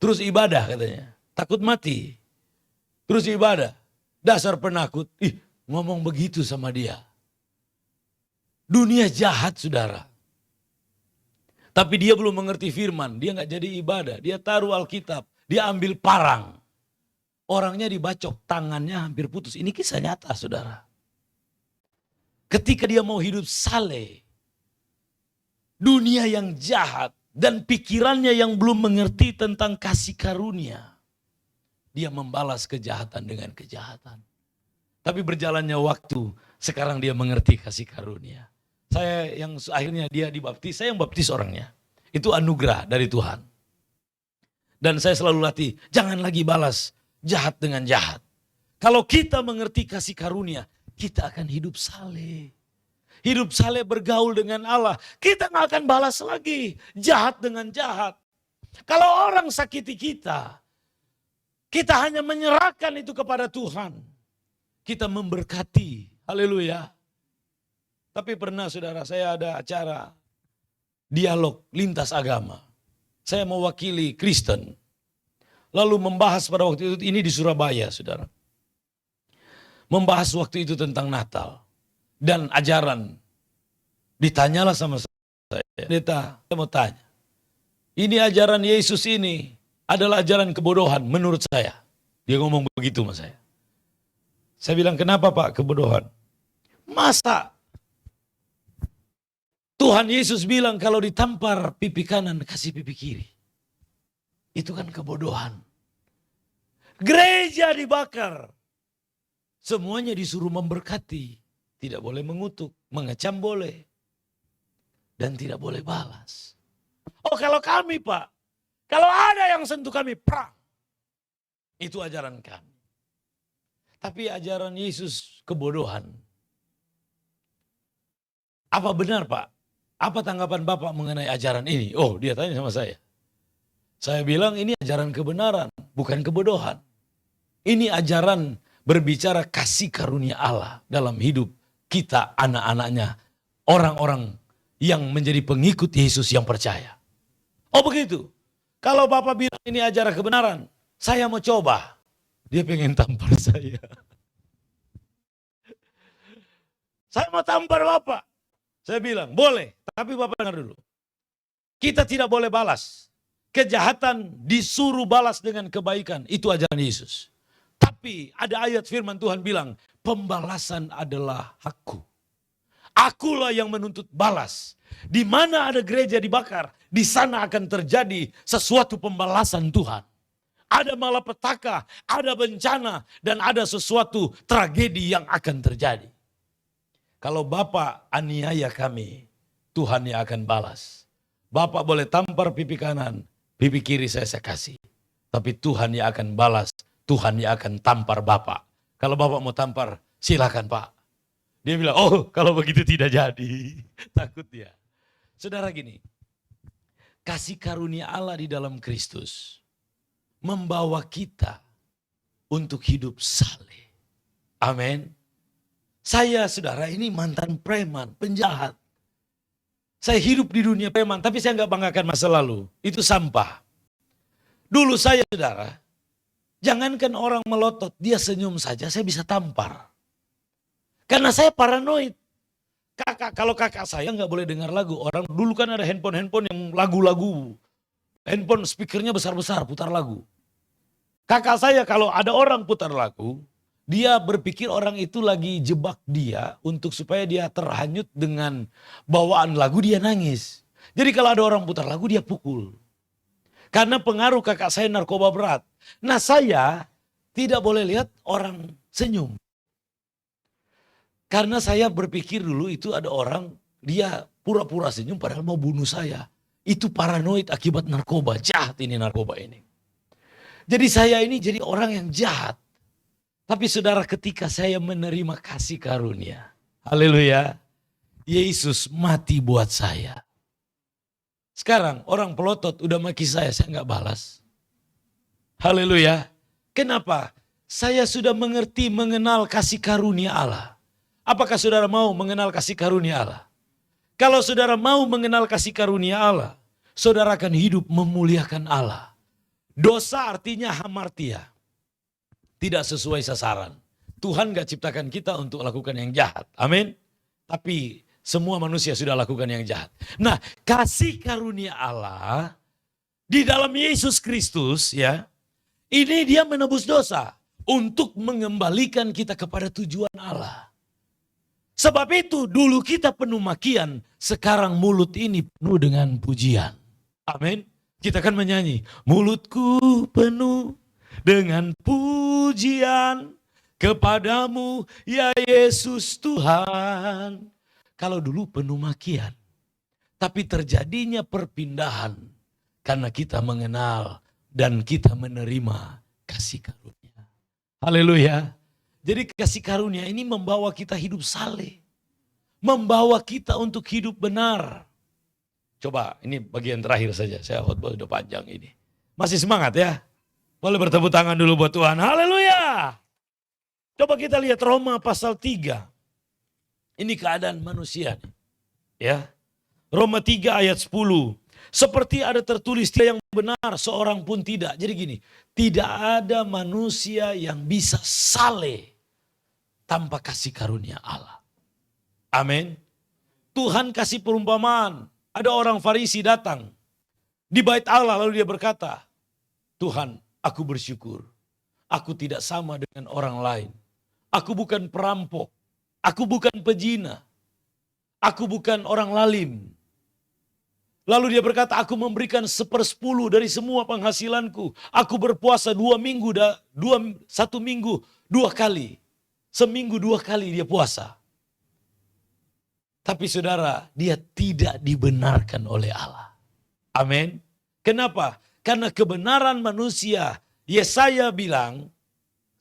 Terus ibadah katanya. Takut mati. Terus ibadah. Dasar penakut. Ih, ngomong begitu sama dia. Dunia jahat, saudara. Tapi dia belum mengerti firman. Dia gak jadi ibadah. Dia taruh Alkitab. Dia ambil parang. Orangnya dibacok. Tangannya hampir putus. Ini kisah nyata, saudara. Ketika dia mau hidup saleh. Dunia yang jahat. Dan pikirannya yang belum mengerti tentang kasih karunia. Dia membalas kejahatan dengan kejahatan. Tapi berjalannya waktu. Sekarang dia mengerti kasih karunia. Saya yang akhirnya dia dibaptis. Saya yang baptis orangnya. Itu anugerah dari Tuhan. Dan saya selalu latih. Jangan lagi balas jahat dengan jahat. Kalau kita mengerti kasih karunia. Kita akan hidup saleh. Hidup saleh bergaul dengan Allah. Kita gak akan balas lagi jahat dengan jahat. Kalau orang sakiti kita. Kita hanya menyerahkan itu kepada Tuhan. Kita memberkati. Haleluya. Tapi pernah saudara, saya ada acara dialog lintas agama. Saya mewakili Kristen. Lalu membahas pada waktu itu, ini di Surabaya saudara. Membahas waktu itu tentang Natal. Dan ajaran. Ditanyalah sama saya. Pendeta, saya mau tanya. Ini ajaran Yesus ini adalah ajaran kebodohan menurut saya. Dia ngomong begitu sama saya. Saya bilang, kenapa Pak kebodohan? Masa Tuhan Yesus bilang kalau ditampar pipi kanan, kasih pipi kiri. Itu kan kebodohan. Gereja dibakar. Semuanya disuruh memberkati. Tidak boleh mengutuk, mengecam boleh. Dan tidak boleh balas. Oh kalau kami Pak, kalau ada yang sentuh kami, perang. Itu ajaran kami. Tapi ajaran Yesus kebodohan. Apa benar Pak? Apa tanggapan Bapak mengenai ajaran ini? Oh dia tanya sama saya. Saya bilang ini ajaran kebenaran, bukan kebodohan. Ini ajaran berbicara kasih karunia Allah dalam hidup kita, anak-anaknya, orang-orang yang menjadi pengikut Yesus yang percaya. Oh begitu. Kalau Bapak bilang ini ajaran kebenaran, saya mau coba. Dia pengen tampar saya. Saya mau tampar Bapak. Saya bilang, boleh. Tapi Bapak dengar dulu. Kita tidak boleh balas. Kejahatan disuruh balas dengan kebaikan. Itu ajaran Yesus. Tapi ada ayat firman Tuhan bilang, pembalasan adalah hakku. Akulah yang menuntut balas. Di mana ada gereja dibakar, di sana akan terjadi sesuatu pembalasan Tuhan. Ada malapetaka, ada bencana, dan ada sesuatu tragedi yang akan terjadi. Kalau Bapak aniaya kami, Tuhan yang akan balas. Bapak boleh tampar pipi kanan, pipi kiri saya kasih. Tapi Tuhan yang akan balas, Tuhan yang akan tampar Bapak. Kalau Bapak mau tampar, silakan Pak. Dia bilang, oh kalau begitu tidak jadi. Takut dia. Saudara gini, kasih karunia Allah di dalam Kristus membawa kita untuk hidup saleh. Amin. Saya saudara ini mantan preman, penjahat. Saya hidup di dunia preman, tapi saya nggak banggakan masa lalu. Itu sampah. Dulu saya saudara, jangankan orang melotot, dia senyum saja saya bisa tampar. Karena saya paranoid. Kalau kakak saya nggak boleh dengar lagu. Orang dulu kan ada handphone yang lagu-lagu. Handphone speakernya besar-besar putar lagu. Kakak saya kalau ada orang putar lagu, dia berpikir orang itu lagi jebak dia untuk supaya dia terhanyut dengan bawaan lagu, dia nangis. Jadi kalau ada orang putar lagu dia pukul. Karena pengaruh kakak saya narkoba berat. Nah saya tidak boleh lihat orang senyum. Karena saya berpikir dulu itu ada orang dia pura-pura senyum padahal mau bunuh saya. Itu paranoid akibat narkoba, jahat ini narkoba ini. Jadi saya ini jadi orang yang jahat. Tapi saudara ketika saya menerima kasih karunia, haleluya, Yesus mati buat saya. Sekarang orang pelotot udah maki saya nggak balas. Haleluya. Kenapa? Saya sudah mengerti mengenal kasih karunia Allah. Apakah saudara mau mengenal kasih karunia Allah? Kalau saudara mau mengenal kasih karunia Allah, saudara akan hidup memuliakan Allah. Dosa artinya hamartia. Tidak sesuai sasaran. Tuhan gak ciptakan kita untuk lakukan yang jahat. Amin. Tapi semua manusia sudah lakukan yang jahat. Nah, kasih karunia Allah di dalam Yesus Kristus ya, ini dia menebus dosa untuk mengembalikan kita kepada tujuan Allah. Sebab itu dulu kita penuh makian, sekarang mulut ini penuh dengan pujian. Amin. Kita kan menyanyi, mulutku penuh dengan pujian kepadamu ya Yesus Tuhan. Kalau dulu penuh makian, tapi terjadinya perpindahan karena kita mengenal dan kita menerima kasih karunia. Haleluya. Jadi kasih karunia ini membawa kita hidup saleh. Membawa kita untuk hidup benar. Coba ini bagian terakhir saja. Saya khotbah udah panjang ini. Masih semangat ya? Boleh bertepuk tangan dulu buat Tuhan. Haleluya. Coba kita lihat Roma pasal 3. Ini keadaan manusia. Ya. Roma 3 ayat 10. Seperti ada tertulis dia yang benar seorang pun tidak. Jadi gini, tidak ada manusia yang bisa saleh tanpa kasih karunia Allah. Amin. Tuhan kasih perumpamaan. Ada orang Farisi datang di bait Allah lalu dia berkata, Tuhan, aku bersyukur. Aku tidak sama dengan orang lain. Aku bukan perampok. Aku bukan pezina. Aku bukan orang lalim. Lalu dia berkata, aku memberikan 1/10 dari semua penghasilanku. Aku berpuasa 1 minggu 2 kali. Seminggu 2 kali dia puasa. Tapi saudara, dia tidak dibenarkan oleh Allah. Amin. Kenapa? Karena kebenaran manusia, Yesaya bilang,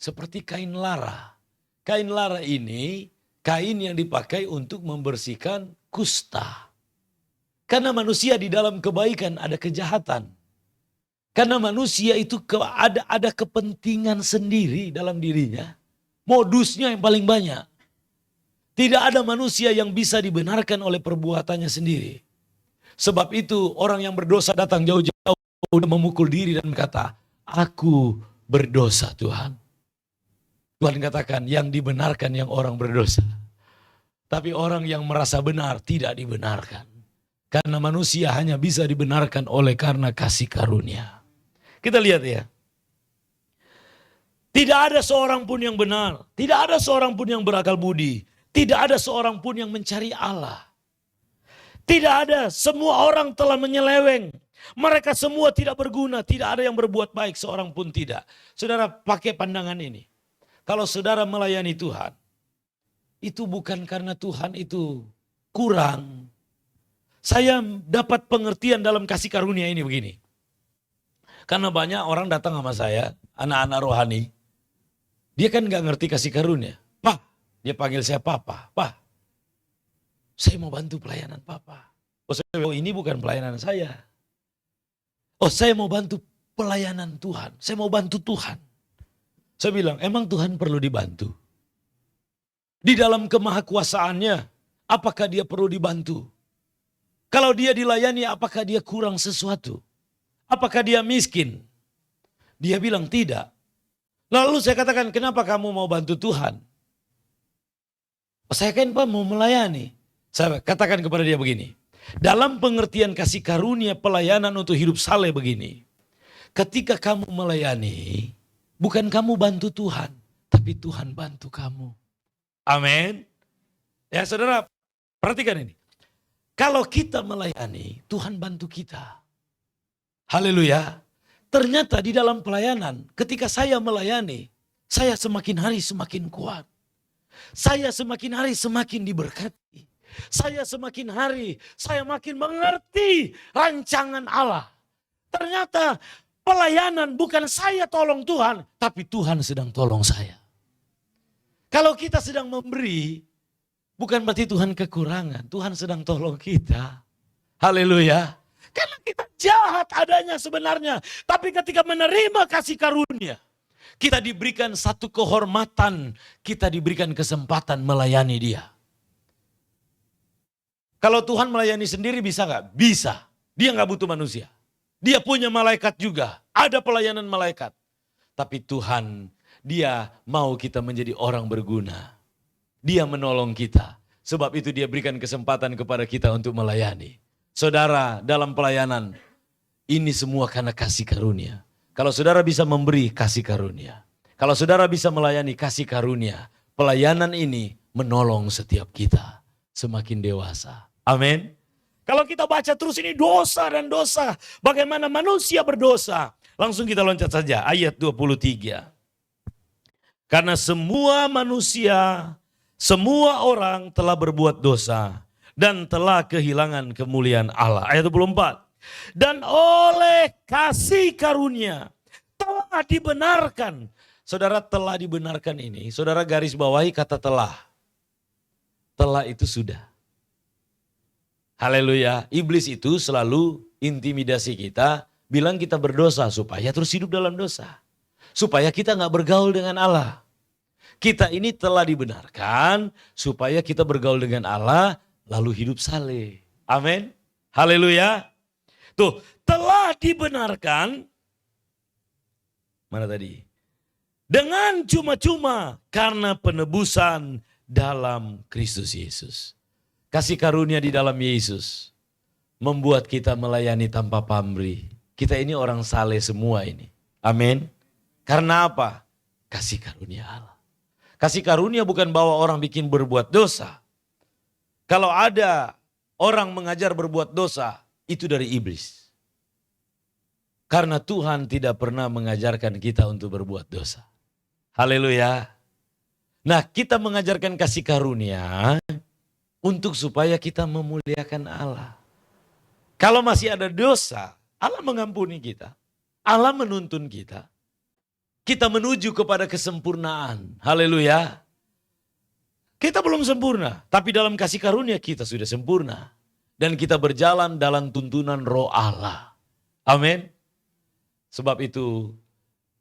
seperti kain lara. Kain lara ini, kain yang dipakai untuk membersihkan kusta. Karena manusia di dalam kebaikan ada kejahatan. Karena manusia itu ada kepentingan sendiri dalam dirinya. Modusnya yang paling banyak. Tidak ada manusia yang bisa dibenarkan oleh perbuatannya sendiri. Sebab itu orang yang berdosa datang jauh-jauh memukul diri dan berkata, aku berdosa Tuhan. Tuhan katakan yang dibenarkan yang orang berdosa. Tapi orang yang merasa benar tidak dibenarkan. Karena manusia hanya bisa dibenarkan oleh karena kasih karunia. Kita lihat ya. Tidak ada seorang pun yang benar. Tidak ada seorang pun yang berakal budi. Tidak ada seorang pun yang mencari Allah. Tidak ada, semua orang telah menyeleweng. Mereka semua tidak berguna, tidak ada yang berbuat baik, seorang pun tidak. Saudara pakai pandangan ini. Kalau saudara melayani Tuhan, itu bukan karena Tuhan itu kurang. Saya dapat pengertian dalam kasih karunia ini begini. Karena banyak orang datang sama saya, anak-anak rohani. Dia kan gak ngerti kasih karunia. Pak, dia panggil saya Papa. Pak, saya mau bantu pelayanan Papa. Oh, ini bukan pelayanan saya. Oh, saya mau bantu pelayanan Tuhan. Saya mau bantu Tuhan. Saya bilang, emang Tuhan perlu dibantu? Di dalam kemahakuasaannya, apakah dia perlu dibantu? Kalau dia dilayani, apakah dia kurang sesuatu? Apakah dia miskin? Dia bilang tidak. Lalu saya katakan, kenapa kamu mau bantu Tuhan? Oh, saya kan Pak mau melayani. Saya katakan kepada dia begini. Dalam pengertian kasih karunia pelayanan untuk hidup saleh begini. Ketika kamu melayani, bukan kamu bantu Tuhan, tapi Tuhan bantu kamu. Amin. Ya saudara, perhatikan ini. Kalau kita melayani, Tuhan bantu kita. Haleluya. Ternyata di dalam pelayanan, ketika saya melayani, saya semakin hari semakin kuat. Saya semakin hari semakin diberkati. Saya semakin hari, saya makin mengerti rancangan Allah. Ternyata pelayanan bukan saya tolong Tuhan, tapi Tuhan sedang tolong saya. Kalau kita sedang memberi, bukan berarti Tuhan kekurangan. Tuhan sedang tolong kita. Haleluya. Karena kita jahat adanya sebenarnya. Tapi ketika menerima kasih karunia, kita diberikan satu kehormatan. Kita diberikan kesempatan melayani dia. Kalau Tuhan melayani sendiri bisa gak? Bisa. Dia gak butuh manusia. Dia punya malaikat juga. Ada pelayanan malaikat. Tapi Tuhan, dia mau kita menjadi orang berguna. Dia menolong kita. Sebab itu dia berikan kesempatan kepada kita untuk melayani. Saudara, dalam pelayanan, ini semua karena kasih karunia. Kalau saudara bisa memberi, kasih karunia. Kalau saudara bisa melayani, kasih karunia. Pelayanan ini menolong setiap kita semakin dewasa. Amin. Kalau kita baca terus ini dosa dan dosa. Bagaimana manusia berdosa. Langsung kita loncat saja ayat 23. Karena semua manusia, semua orang telah berbuat dosa dan telah kehilangan kemuliaan Allah. Ayat 24. Dan oleh kasih karunia telah dibenarkan. Saudara, telah dibenarkan ini, saudara garis bawahi kata telah. Telah itu sudah. Haleluya. Iblis itu selalu intimidasi kita, bilang kita berdosa supaya terus hidup dalam dosa. Supaya kita gak bergaul dengan Allah. Kita ini telah dibenarkan supaya kita bergaul dengan Allah lalu hidup saleh. Amin. Haleluya. Tuh, telah dibenarkan. Mana tadi? Dengan cuma-cuma karena penebusan dalam Kristus Yesus. Kasih karunia di dalam Yesus membuat kita melayani tanpa pamrih. Kita ini orang saleh semua ini. Amin. Karena apa? Kasih karunia Allah. Kasih karunia bukan bawa orang bikin berbuat dosa. Kalau ada orang mengajar berbuat dosa, itu dari iblis. Karena Tuhan tidak pernah mengajarkan kita untuk berbuat dosa. Haleluya. Nah, kita mengajarkan kasih karunia untuk supaya kita memuliakan Allah. Kalau masih ada dosa, Allah mengampuni kita. Allah menuntun kita. Kita menuju kepada kesempurnaan. Haleluya. Kita belum sempurna, tapi dalam kasih karunia kita sudah sempurna. Dan kita berjalan dalam tuntunan Roh Allah. Amin. Sebab itu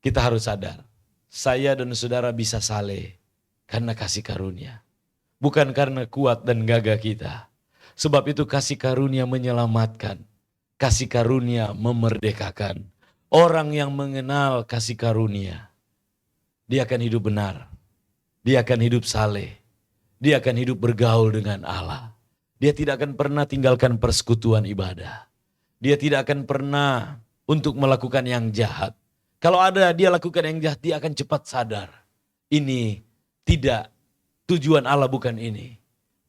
kita harus sadar. Saya dan saudara bisa saleh karena kasih karunia. Bukan karena kuat dan gagah kita. Sebab itu kasih karunia menyelamatkan. Kasih karunia memerdekakan. Orang yang mengenal kasih karunia, dia akan hidup benar. Dia akan hidup saleh. Dia akan hidup bergaul dengan Allah. Dia tidak akan pernah tinggalkan persekutuan ibadah. Dia tidak akan pernah untuk melakukan yang jahat. Kalau ada dia lakukan yang jahat, dia akan cepat sadar. Ini tidak Tujuan Allah bukan ini.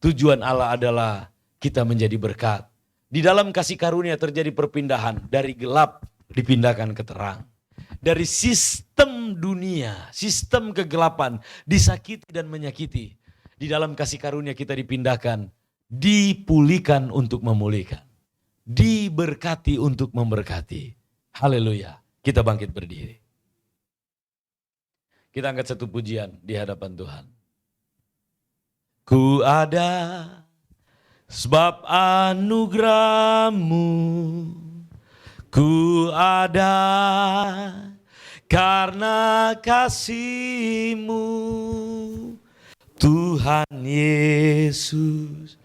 Tujuan Allah adalah kita menjadi berkat. Di dalam kasih karunia terjadi perpindahan dari gelap dipindahkan ke terang. Dari sistem dunia, sistem kegelapan, disakiti dan menyakiti. Di dalam kasih karunia kita dipindahkan, dipulihkan untuk memulihkan. Diberkati untuk memberkati. Haleluya. Kita bangkit berdiri. Kita angkat satu pujian di hadapan Tuhan. Ku ada sebab anugerah-Mu, ku ada karena kasih-Mu, Tuhan Yesus.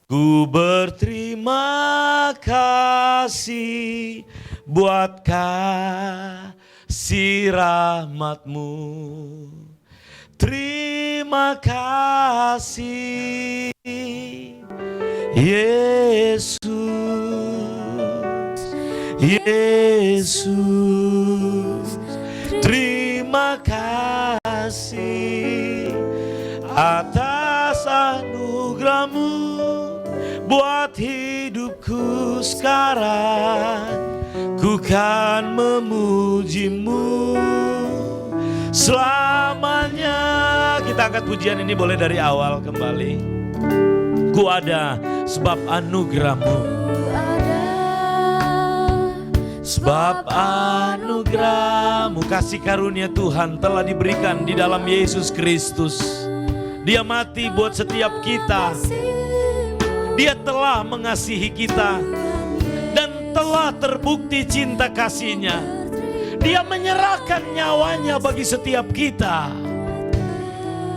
Ku berterima kasih buat kasih rahmat-Mu. Terima kasih Yesus, Yesus. Terima kasih atas anugerah-Mu buat hidupku sekarang. Ku kan memuji-Mu selamanya. Kita angkat pujian ini boleh dari awal kembali. Ku ada sebab anugerah-Mu, sebab anugerah-Mu. Kasih karunia Tuhan telah diberikan di dalam Yesus Kristus. Dia mati buat setiap kita. Dia telah mengasihi kita dan telah terbukti cinta kasih-Nya. Dia menyerahkan nyawanya bagi setiap kita.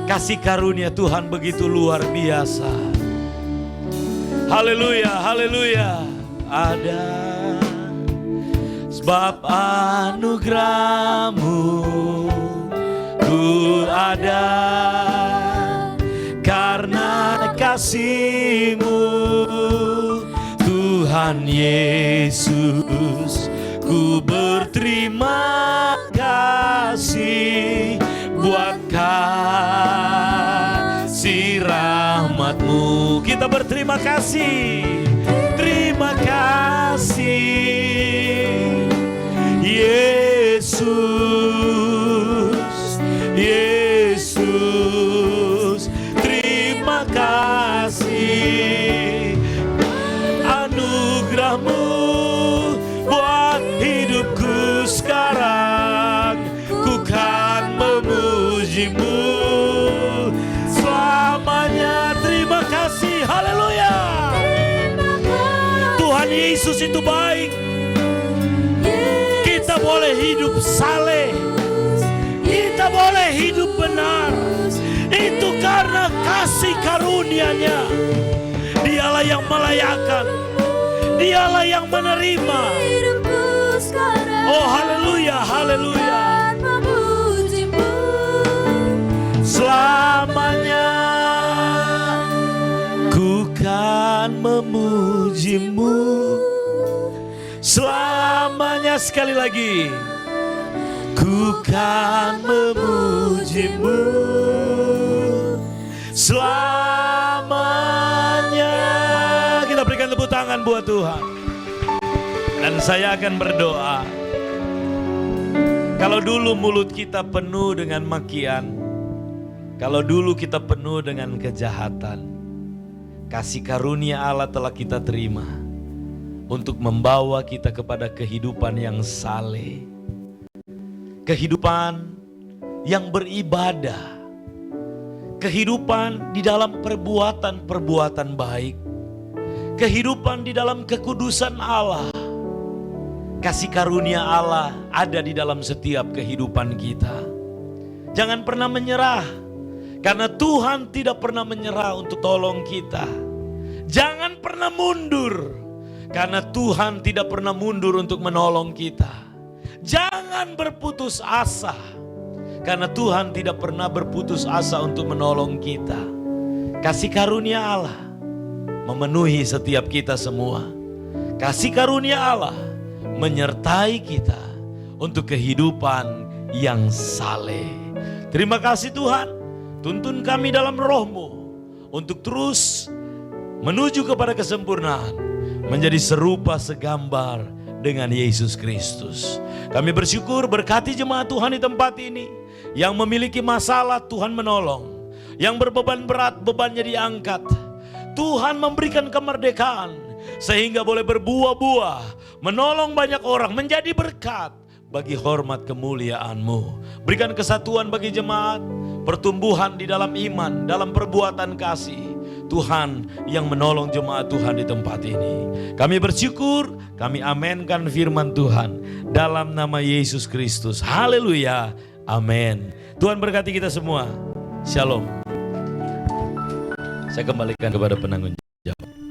Kasih karunia Tuhan begitu luar biasa. Haleluya, haleluya. Ada sebab anugerah-Mu, ku ada karena kasih-Mu, Tuhan Yesus. Ku berterima kasih buat kasih rahmat-Mu. Kita berterima kasih. Terima kasih Yesus, Yesus. Terima kasih anugerah-Mu buat hidupku sekarang. Ku kan memuji-Mu selamanya. Terima kasih, haleluya. Tuhan Yesus itu baik. Kita boleh hidup saleh, kita boleh hidup benar. Itu karena kasih karunia-Nya. Dialah yang melayakkan, Dialah yang menerima. Oh haleluya, haleluya. Selamanya ku kan memuji-Mu. Selamanya, sekali lagi, ku kan memuji-Mu. Selamanya. Kita berikan tepuk tangan buat Tuhan. Dan saya akan berdoa. Kalau dulu mulut kita penuh dengan makian, kalau dulu kita penuh dengan kejahatan, kasih karunia Allah telah kita terima untuk membawa kita kepada kehidupan yang saleh, kehidupan yang beribadah, kehidupan di dalam perbuatan-perbuatan baik, kehidupan di dalam kekudusan Allah. Kasih karunia Allah ada di dalam setiap kehidupan kita. Jangan pernah menyerah, karena Tuhan tidak pernah menyerah untuk tolong kita. Jangan pernah mundur, karena Tuhan tidak pernah mundur untuk menolong kita. Jangan berputus asa, karena Tuhan tidak pernah berputus asa untuk menolong kita. Kasih karunia Allah memenuhi setiap kita semua. Kasih karunia Allah menyertai kita untuk kehidupan yang saleh. Terima kasih Tuhan. Tuntun kami dalam roh-Mu untuk terus menuju kepada kesempurnaan, menjadi serupa segambar dengan Yesus Kristus. Kami bersyukur, berkati jemaat Tuhan di tempat ini. Yang memiliki masalah Tuhan menolong. Yang berbeban berat, bebannya diangkat. Tuhan memberikan kemerdekaan sehingga boleh berbuah-buah, menolong banyak orang, menjadi berkat bagi hormat kemuliaan-Mu. Berikan kesatuan bagi jemaat, pertumbuhan di dalam iman, dalam perbuatan kasih. Tuhan yang menolong jemaat Tuhan di tempat ini. Kami bersyukur, kami amenkan firman Tuhan dalam nama Yesus Kristus. Haleluya, amin. Tuhan berkati kita semua. Shalom. Saya kembalikan kepada penanggung jawab.